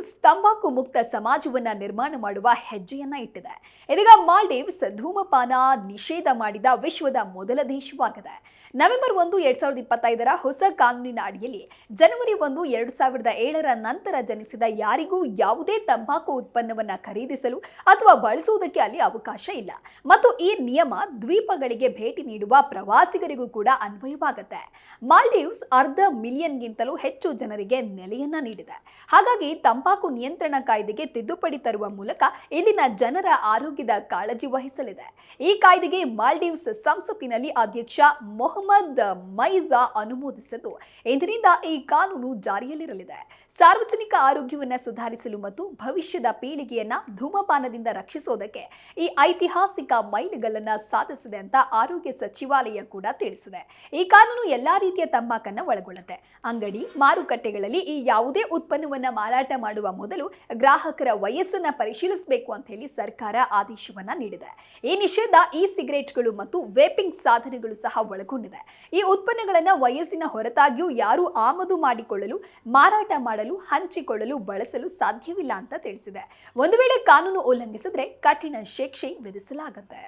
ಮಾಲ್ಡೀವ್ಸ್ ತಂಬಾಕು ಮುಕ್ತ ಸಮಾಜವನ್ನ ನಿರ್ಮಾಣ ಮಾಡುವ ಹೆಜ್ಜೆಯನ್ನ ಇಟ್ಟಿದೆ. ಇದೀಗ ಮಾಲ್ಡೀವ್ಸ್ ಧೂಮಪಾನ ನಿಷೇಧ ಮಾಡಿದ ವಿಶ್ವದ ಮೊದಲ ದೇಶವಾಗಿದೆ. ನವೆಂಬರ್ 1, 2025 ಹೊಸ ಕಾನೂನಿನ ಅಡಿಯಲ್ಲಿ ಜನವರಿ 1, 2007 ನಂತರ ಜನಿಸಿದ ಯಾರಿಗೂ ಯಾವುದೇ ತಂಬಾಕು ಉತ್ಪನ್ನವನ್ನ ಖರೀದಿಸಲು ಅಥವಾ ಬಳಸುವುದಕ್ಕೆ ಅಲ್ಲಿ ಅವಕಾಶ ಇಲ್ಲ. ಮತ್ತು ಈ ನಿಯಮ ದ್ವೀಪಗಳಿಗೆ ಭೇಟಿ ನೀಡುವ ಪ್ರವಾಸಿಗರಿಗೂ ಕೂಡ ಅನ್ವಯವಾಗುತ್ತೆ. ಮಾಲ್ಡೀವ್ಸ್ 500 ಮಿಲಿಯನ್ಗಿಂತಲೂ ಹೆಚ್ಚು ಜನರಿಗೆ ನೆಲೆಯನ್ನ ನೀಡಿದೆ. ಹಾಗಾಗಿ ತಂಬಾಕು ನಿಯಂತ್ರಣ ಕಾಯ್ದೆಗೆ ತಿದ್ದುಪಡಿ ತರುವ ಮೂಲಕ ಇಲ್ಲಿನ ಜನರ ಆರೋಗ್ಯದ ಕಾಳಜಿ ವಹಿಸಲಿದೆ. ಈ ಕಾಯ್ದೆಗೆ ಮಾಲ್ಡೀವ್ಸ್ ಸಂಸತ್ತಿನಲ್ಲಿ ಅಧ್ಯಕ್ಷ ಮೊಹಮ್ಮದ್ ಮೈಜಾ ಅನುಮೋದಿಸಿದ್ದು, ಇಂದಿನಿಂದ ಈ ಕಾನೂನು ಜಾರಿಯಲ್ಲಿರಲಿದೆ. ಸಾರ್ವಜನಿಕ ಆರೋಗ್ಯವನ್ನು ಸುಧಾರಿಸಲು ಮತ್ತು ಭವಿಷ್ಯದ ಪೀಳಿಗೆಯನ್ನ ಧೂಮಪಾನದಿಂದ ರಕ್ಷಿಸೋದಕ್ಕೆ ಈ ಐತಿಹಾಸಿಕ ಮೈಲಿಗಲ್ಲನ್ನ ಸಾಧಿಸಿದೆ ಅಂತ ಆರೋಗ್ಯ ಸಚಿವಾಲಯ ಕೂಡ ತಿಳಿಸಿದೆ. ಈ ಕಾನೂನು ಎಲ್ಲಾ ರೀತಿಯ ತಂಬಾಕನ್ನ ಒಳಗೊಳ್ಳುತ್ತೆ. ಅಂಗಡಿ, ಮಾರುಕಟ್ಟೆಗಳಲ್ಲಿ ಈ ಯಾವುದೇ ಉತ್ಪನ್ನವನ್ನ ಮಾರಾಟ ಮಾಡುವ ಮೊದಲು ಗ್ರಾಹಕರ ವಯಸ್ಸನ್ನ ಪರಿಶೀಲಿಸಬೇಕು ಅಂತ ಹೇಳಿ ಸರ್ಕಾರ ಆದೇಶವನ್ನ ನೀಡಿದೆ. ಈ ನಿಷೇಧ ಇ ಸಿಗರೇಟ್ಗಳು ಮತ್ತು ವೇಪಿಂಗ್ ಸಾಧನಗಳು ಸಹ ಒಳಗೊಂಡಿದೆ. ಈ ಉತ್ಪನ್ನಗಳನ್ನ ವಯಸ್ಸಿನ ಹೊರತಾಗಿಯೂ ಯಾರು ಆಮದು ಮಾಡಿಕೊಳ್ಳಲು, ಮಾರಾಟ ಮಾಡಲು, ಹಂಚಿಕೊಳ್ಳಲು, ಬಳಸಲು ಸಾಧ್ಯವಿಲ್ಲ ಅಂತ ತಿಳಿಸಿದೆ. ಒಂದು ವೇಳೆ ಕಾನೂನು ಉಲ್ಲಂಘಿಸಿದ್ರೆ ಕಠಿಣ ಶಿಕ್ಷೆ ವಿಧಿಸಲಾಗುತ್ತೆ.